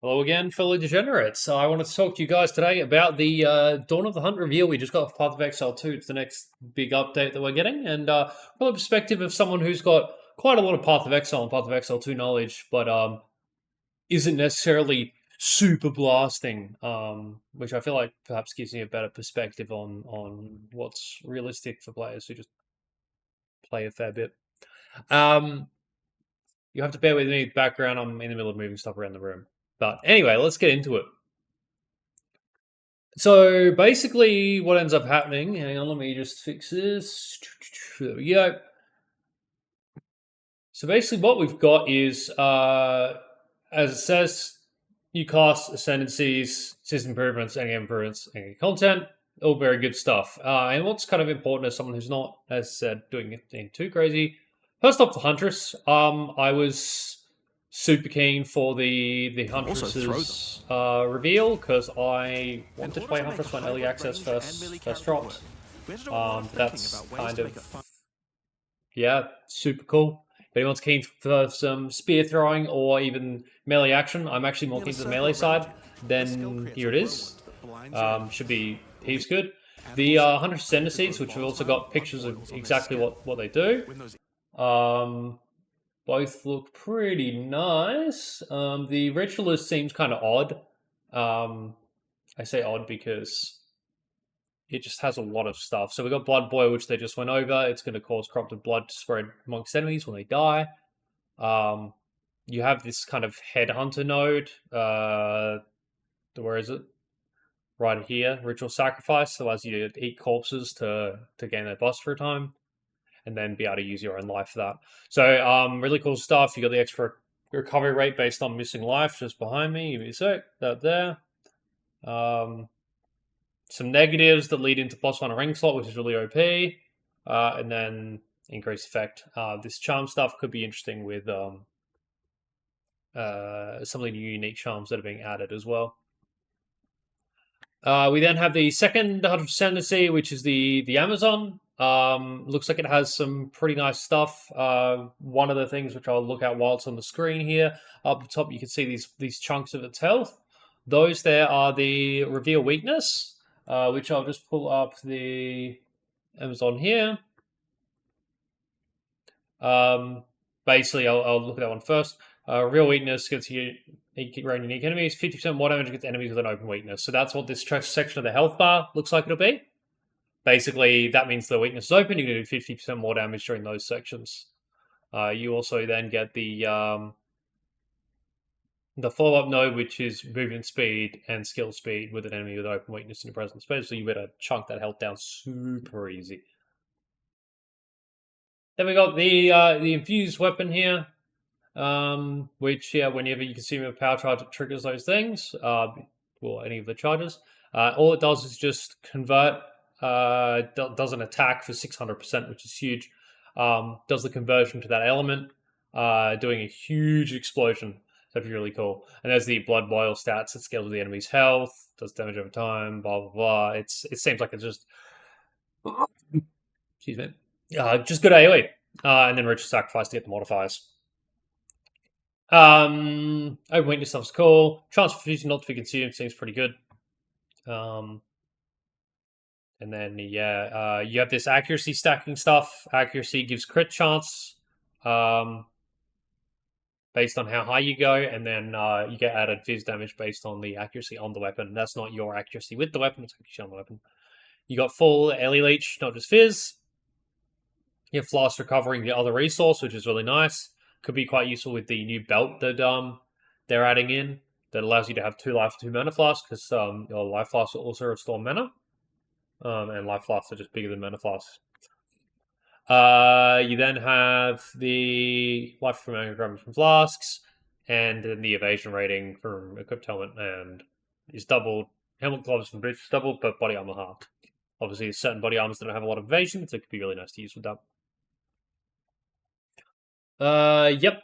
Hello again, fellow degenerates. I wanted to talk to you guys today about the Dawn of the Hunt reveal we just got for Path of Exile 2. It's the next big update that we're getting, and from the perspective of someone who's got quite a lot of Path of Exile and Path of Exile 2 knowledge, but isn't necessarily super blasting, which I feel like perhaps gives me a better perspective on what's realistic for players who just play a fair bit. Um, you have to bear with me, background, I'm in the middle of moving stuff around the room. But anyway, let's get into it. So basically, what ends up happening, hang on, let me just fix this. There we go. So basically, what we've got is, as it says, you cast ascendancies, system improvements, any improvements, any content, all very good stuff. And what's kind of important as someone who's not, as I said, doing anything too crazy. First off, the Huntress. I was super keen for the Huntress's reveal because I wanted to play Huntress when early access first dropped. That's kind of yeah, super cool. If anyone's keen for some spear throwing or even melee action, I'm actually more keen to the melee side. Then here it is. Should be heaps good. The Huntress Ascendancies, which have also got pictures of exactly what they do. Both look pretty nice. The Ritualist seems kind of odd. I say odd because it just has a lot of stuff. So we got Blood Boil, which they just went over. It's going to cause corrupted blood to spread amongst enemies when they die. You have this kind of headhunter node. Where is it? Right here, Ritual Sacrifice allows you to eat corpses to gain their boss for a time, and then be able to use your own life for that. So, really cool stuff. You got the extra recovery rate based on missing life just behind me. Give me a sec. That there. Some negatives that lead into +1 ring slot, which is really OP, and then increased effect. This charm stuff could be interesting with some of the new unique charms that are being added as well. We then have the second 100% Ascendancy, which is the Amazon. Looks like it has some pretty nice stuff. One of the things which I'll look at while it's on the screen here, up the top you can see these chunks of its health. Those there are the reveal weakness, which I'll just pull up the Amazon here. Basically, I'll look at that one first. Real weakness gets you around unique enemies. 50% more damage against enemies with an open weakness. So that's what this section of the health bar looks like it'll be. Basically, that means the weakness is open. You're going to do 50% more damage during those sections. You also then get the follow-up node, which is movement speed and skill speed with an enemy with open weakness in the present space. So you better chunk that health down super easy. Then we got the infused weapon here, which whenever you consume a power charge, it triggers those things. Well, any of the charges. All it does is just convert. Does an attack for 600%, which is huge. Does the conversion to that element, doing a huge explosion. That'd be really cool. And there's the blood boil stats. It scales with the enemy's health, does damage over time, blah blah blah. It seems like it's just excuse me, just good AoE. And then ritual sacrifice to get the modifiers. Open weakness stuff's cool. Transfusion not to be consumed seems pretty good. And then you have this accuracy stacking stuff. Accuracy gives crit chance, based on how high you go, and then you get added fizz damage based on the accuracy on the weapon. That's not your accuracy with the weapon; it's accuracy on the weapon. You got full Ellie Leech, not just fizz. You have flask recovering the other resource, which is really nice. Could be quite useful with the new belt that they're adding in that allows you to have 2 life, 2 mana flasks, because your life flasks will also restore mana. And life flasks are just bigger than mana flasks. You then have the life from mana from flasks, and then the evasion rating from equipped helmet and is doubled. Helmet, gloves, and boots is doubled, but body armor halved. Obviously, certain body armors don't have a lot of evasion, so it could be really nice to use with that. Yep.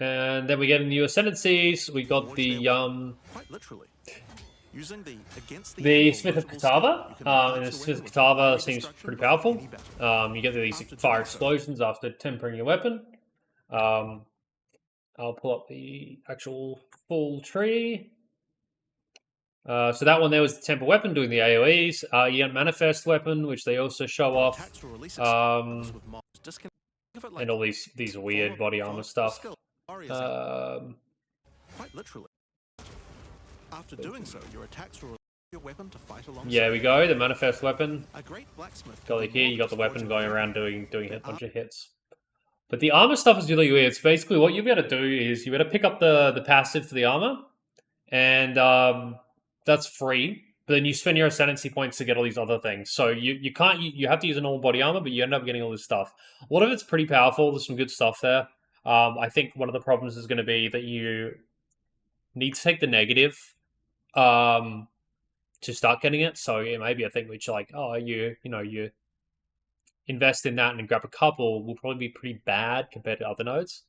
And then we get in the ascendancies. We got the quite literally. Using the Smith of Katava, and the Smith of Katava seems pretty powerful. You get these fire explosions after tempering your weapon. I'll pull up the actual full tree. So that one there was the temple weapon doing the AoEs. You got manifest weapon, which they also show off, Attacks will release explosions um, with mobs. Disconnect of it like and all these weird body armor stuff. skill. Warriors out. Um, Quite literally. After doing so, your attacks will release your weapon to fight alongside. yeah, we go the manifest weapon. A great blacksmith. Got like here, you got the weapon going around doing a bunch of hits. But the armor stuff is really weird. So basically, what you better do is you better pick up the passive for the armor, and that's free. But then you spend your ascendancy points to get all these other things. So you can't you have to use a normal body armor, but you end up getting all this stuff. A lot of it's pretty powerful. There's some good stuff there. I think one of the problems is going to be that you need to take the negative to start getting it. So it may be a thing which like you invest in that and grab a couple will probably be pretty bad compared to other nodes.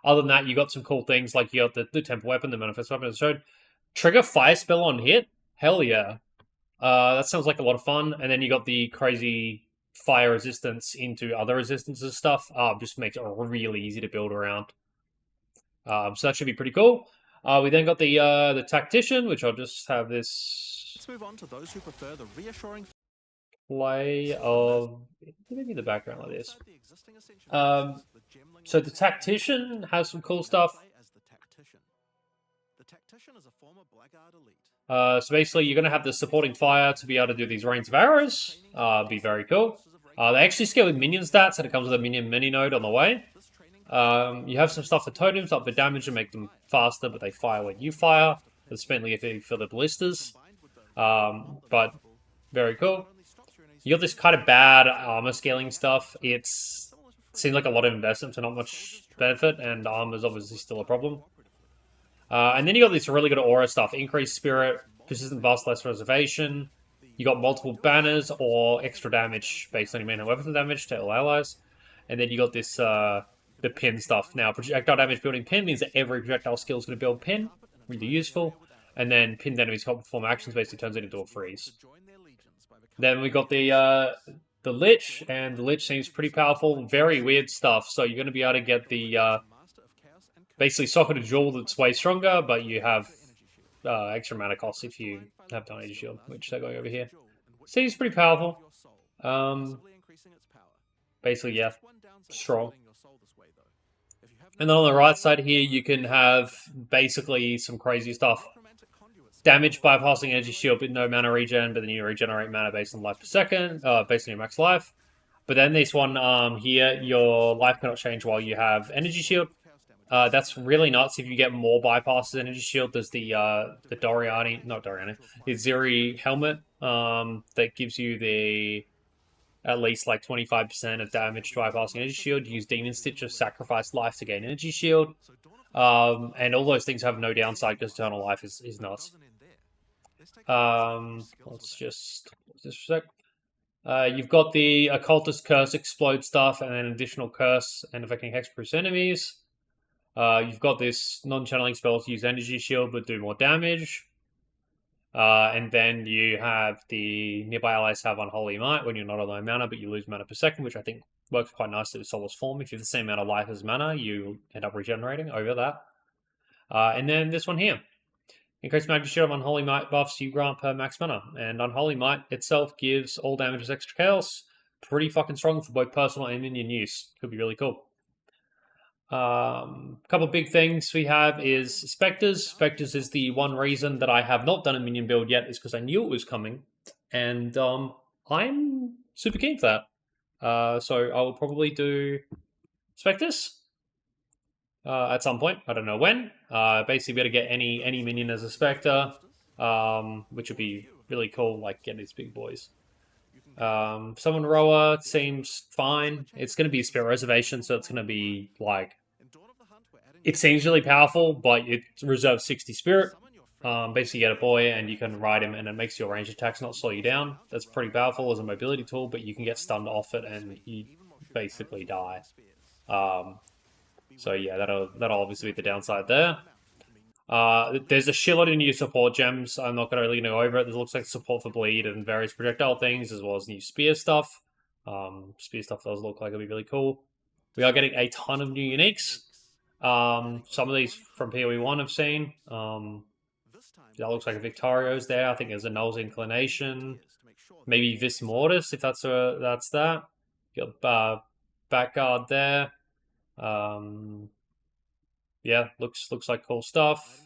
Other than that, you got some cool things like you got the temple weapon, the manifest weapon as showed. Trigger fire spell on hit? Hell yeah. That sounds like a lot of fun. And then you got the crazy fire resistance into other resistances stuff. Just makes it really easy to build around. So that should be pretty cool. We then got the tactician, which I'll just have this. Let's move on to those who prefer the reassuring Play of maybe the background like this. So the tactician has some cool stuff. The tactician is a former blackguard elite. So basically, you're going to have the supporting fire to be able to do these rains of arrows. Be very cool. They actually scale with minion stats, and it comes with a minion mini node on the way. You have some stuff for totems, up for damage and make them faster, but they fire when you fire. That's mainly for the ballistas. But very cool. You got this kind of bad armor scaling stuff. It seems like a lot of investment for not much benefit, and armor's obviously still a problem. And then you got this really good aura stuff. Increased spirit, persistent vast, less reservation. You got multiple banners or extra damage based on your main and weapon damage to all allies. And then you got this, the pin stuff. Now, projectile damage building pin means that every projectile skill is going to build pin. Really useful. And then pinned enemies can't perform actions, basically turns it into a freeze. Then we got the Lich, and the Lich seems pretty powerful. Very weird stuff. So you're going to be able to get the basically socket a jewel that's way stronger, but you have extra mana costs if you have done Energy Shield, which they're going over here. Seems pretty powerful. Basically, yeah, strong. And then on the right side here, you can have basically some crazy stuff. Damage bypassing Energy Shield, but no mana regen, but then you regenerate mana based on life per second, based on your max life. But then this one here, your life cannot change while you have Energy Shield. That's really nuts. If you get more bypasses Energy Shield, there's the Zeri helmet that gives you the at least like 25% of damage to bypassing Energy Shield. You use Demon Stitch to sacrifice life to gain Energy Shield. And all those things have no downside because Eternal Life is nuts. Let's just a sec. You've got the Occultist Curse Explode stuff and an additional curse and affecting hexproof enemies. You've got this non-channeling spells use Energy Shield but do more damage. And then you have the nearby allies have Unholy Might when you're not on low mana, but you lose mana per second, which I think works quite nicely with Soulless Form. If you have the same amount of life as mana, you end up regenerating over that. And then this one here. Increased magic shield of Unholy Might buffs you grant per max mana. And Unholy Might itself gives all damage as extra chaos. Pretty fucking strong for both personal and minion use. Could be really cool. Couple big things we have is Spectres. Spectres is the one reason that I have not done a minion build yet is because I knew it was coming. And I'm super keen for that. So I will probably do Spectres at some point. I don't know when. Basically, be able to get any minion as a Spectre, which would be really cool, like getting these big boys. Summon Rower seems fine. It's going to be a Spirit Reservation, so it's going to be like... It seems really powerful, but it reserves 60 Spirit. Basically, you get a boy and you can ride him, and it makes your range attacks not slow you down. That's pretty powerful as a mobility tool, but you can get stunned off it and you basically die. So yeah, that'll obviously be the downside there. There's a shitload of new support gems. I'm not really going to go over it. There looks like support for bleed and various projectile things, as well as new spear stuff. Spear stuff does look like it'll be really cool. We are getting a ton of new uniques. Some of these from PoE1 I've seen. That looks like a Victario's there. I think there's a Null's Inclination. Maybe Vis Mortis, if that's that. Got back guard there. Yeah, looks like cool stuff.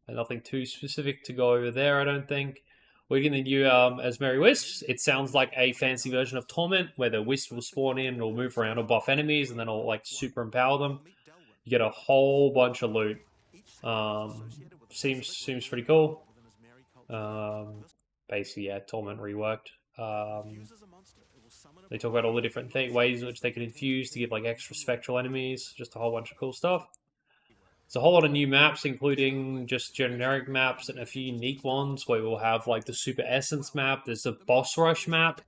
And nothing too specific to go over there, I don't think. We're getting the new as Merry Wisps. It sounds like a fancy version of Torment, where the Wisp will spawn in, or move around, or buff enemies, and then it'll like super empower them. You get a whole bunch of loot. Seems pretty cool. Basically, yeah, Torment reworked. They talk about all the different ways in which they can infuse to give like extra spectral enemies. Just a whole bunch of cool stuff. There's a whole lot of new maps, including just generic maps and a few unique ones where we'll have like the Super Essence map. There's a Boss Rush map,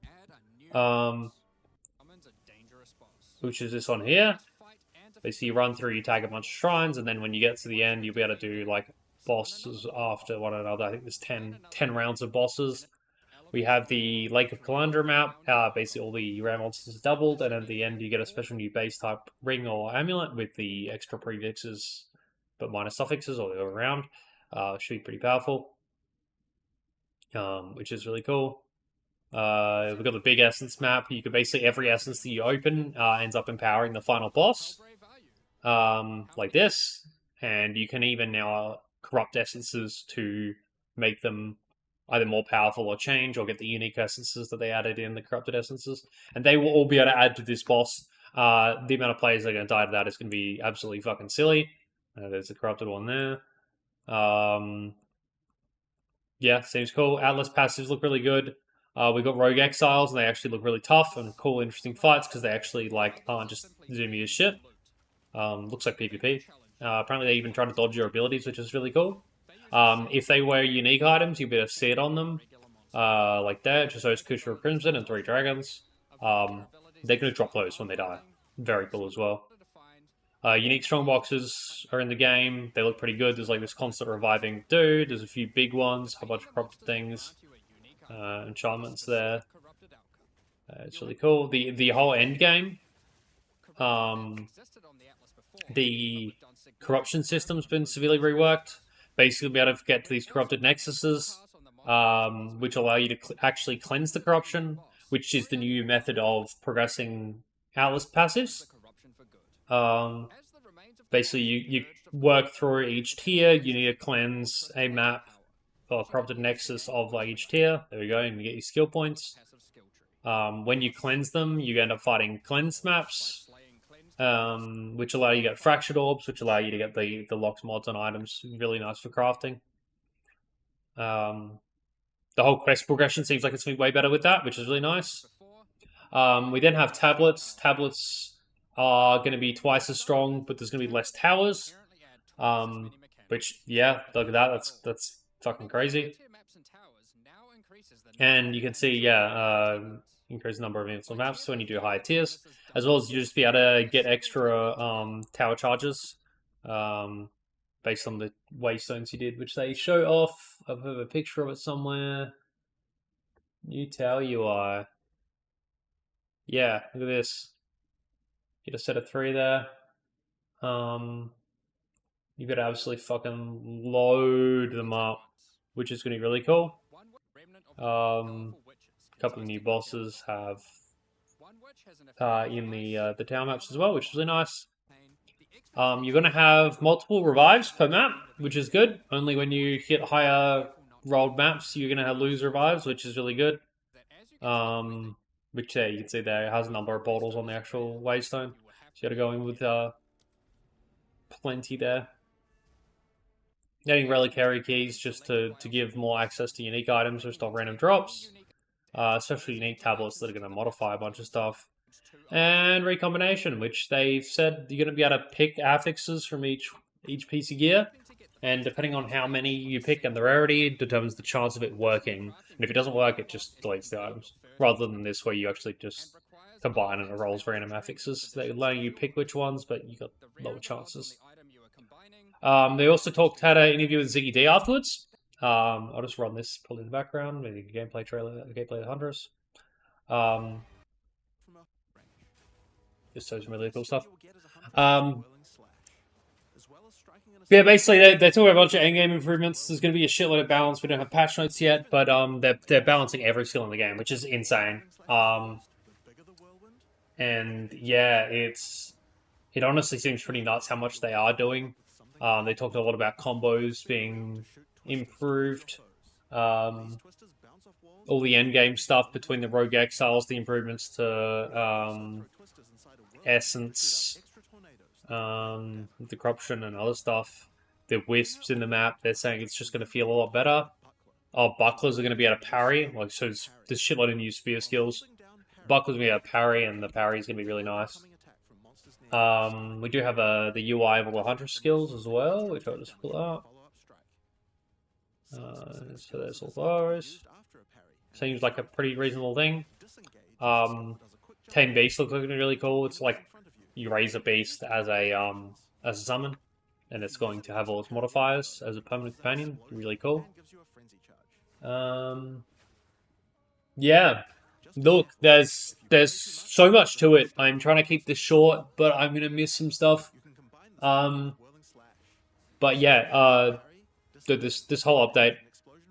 which is this one here. Basically, you run through, you tag a bunch of shrines, and then when you get to the end, you'll be able to do like bosses after one another. I think there's 10 rounds of bosses. We have the Lake of Calandra map. Basically, all the rare monsters are doubled, and at the end, you get a special new base type ring or amulet with the extra prefixes but minus suffixes all the way around. Should be pretty powerful, which is really cool. We've got the big essence map. You can basically, every essence that you open ends up empowering the final boss, like this. And you can even now corrupt essences to make them either more powerful or change, or get the unique essences that they added in, the corrupted essences. And they will all be able to add to this boss. The amount of players that are going to die to that is going to be absolutely fucking silly. There's a corrupted one there. Yeah, seems cool. Atlas passives look really good. We got Rogue Exiles, and they actually look really tough and cool, interesting fights because they actually like aren't just zoomy as shit. Looks like PvP. Apparently, they even try to dodge your abilities, which is really cool. If they wear unique items, you'll be able to see it on them, like that. Just those Kushra Crimson and 3 dragons. They're going to drop those when they die. Very cool as well. Unique strong boxes are in the game. They look pretty good. There's like this constant reviving dude. There's a few big ones, a bunch of corrupted things, enchantments there. It's really cool. The whole end game, the corruption system's been severely reworked. Basically, be able to get to these corrupted nexuses, which allow you to actually cleanse the corruption, which is the new method of progressing Atlas passives. Basically, you work through each tier. You need to cleanse a map or corrupted nexus of like each tier. There we go, and you get your skill points. When you cleanse them, you end up fighting cleansed maps, which allow you to get fractured orbs, which allow you to get the locks mods on items. Really nice for crafting. The whole quest progression seems like it's going to be way better with that, which is really nice. We then have tablets. Tablets are going to be twice as strong, but there's going to be less towers. Which, yeah, look at that. That's fucking crazy. And you can see, yeah, increase the number of infinite maps when you do higher tiers, as well as you just be able to get extra tower charges based on the waystones you did, which they show off. I have a picture of it somewhere. New tower UI. Yeah, look at this. Get a set of 3 there. You could absolutely fucking load them up, which is going to be really cool. A couple of new bosses have in the tower maps as well, which is really nice. You're going to have multiple revives per map, which is good. Only when you hit higher rolled maps, you're going to lose revives, which is really good. Which, yeah, you can see there it has a number of bottles on the actual waystone. So you got to go in with plenty there. Getting reliquary keys just to give more access to unique items or stop random drops. Especially unique tablets that are going to modify a bunch of stuff. And recombination, which they've said you're going to be able to pick affixes from each piece of gear. And depending on how many you pick and the rarity, it determines the chance of it working. And if it doesn't work, it just deletes the items. Rather than this, where you actually just combine and it rolls random affixes. They're letting you pick which ones, but you got lower chances. They also had an interview with Ziggy D afterwards. I'll just run this probably in the background, maybe a gameplay trailer, a gameplay of Hunters. Just shows some really cool stuff. Yeah, basically they're talking about a bunch of endgame improvements. There's going to be a shitload of balance. We don't have patch notes yet, but they're balancing every skill in the game, which is insane. And yeah, it honestly seems pretty nuts how much they are doing. They talked a lot about combos being improved. Um, all the end game stuff between the Rogue Exiles, the improvements to Essence, the corruption and other stuff. The wisps in the map, they're saying it's just going to feel a lot better. Oh, bucklers are going to be able to parry. Like, so there's shitload of new spear skills. Bucklers are going to be able to parry, and the parry is going to be really nice. We do have the UI of all the hunter skills as well, which I'll just pull up. So there's all those. Seems like a pretty reasonable thing. Tame Beast looks like really cool. It's like you raise a beast as a summon, and it's going to have all its modifiers as a permanent companion. Really cool. Yeah. Look, there's so much to it. I'm trying to keep this short, but I'm gonna miss some stuff. But yeah, this whole update,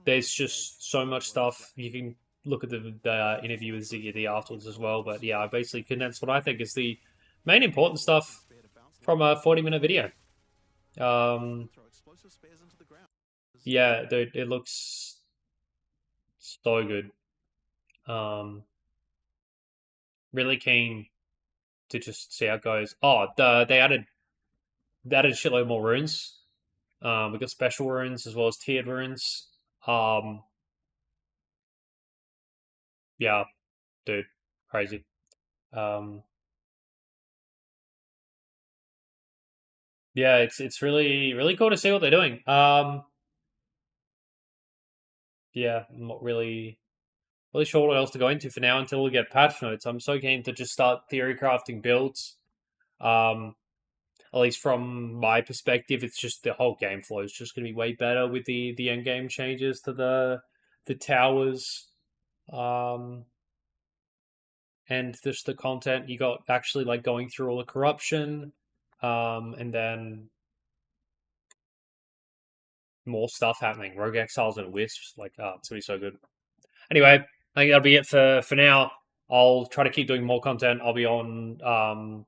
there's just so much stuff. You can look at the interview with Ziggy afterwards as well. But yeah, I basically condensed what I think is the main important stuff from a 40-minute video. Yeah, dude, it looks so good. Really keen to just see how it goes. Oh, they added a shitload more runes. We got special runes as well as tiered runes. Yeah, dude, crazy. Um, yeah, it's really cool to see what they're doing. Yeah, I'm not really sure what else to go into for now until we get patch notes. I'm so keen to just start theory crafting builds. Um, at least from my perspective, it's just the whole game flow is just going to be way better with the end game changes to the towers. Um, and just the content you got actually like going through all the corruption, and then more stuff happening. Rogue Exiles and Wisps, like, oh, it's gonna be so good. Anyway, I think that'll be it for now. I'll try to keep doing more content. I'll be on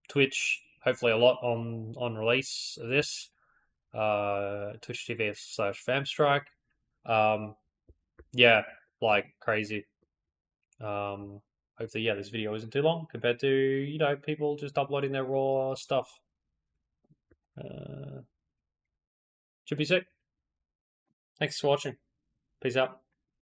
Twitch, hopefully a lot on release of this. Twitch TV/Famstrike. Um, yeah, like crazy. Hopefully, yeah, this video isn't too long compared to people just uploading their raw stuff. Should be sick. Thanks for watching. Peace out.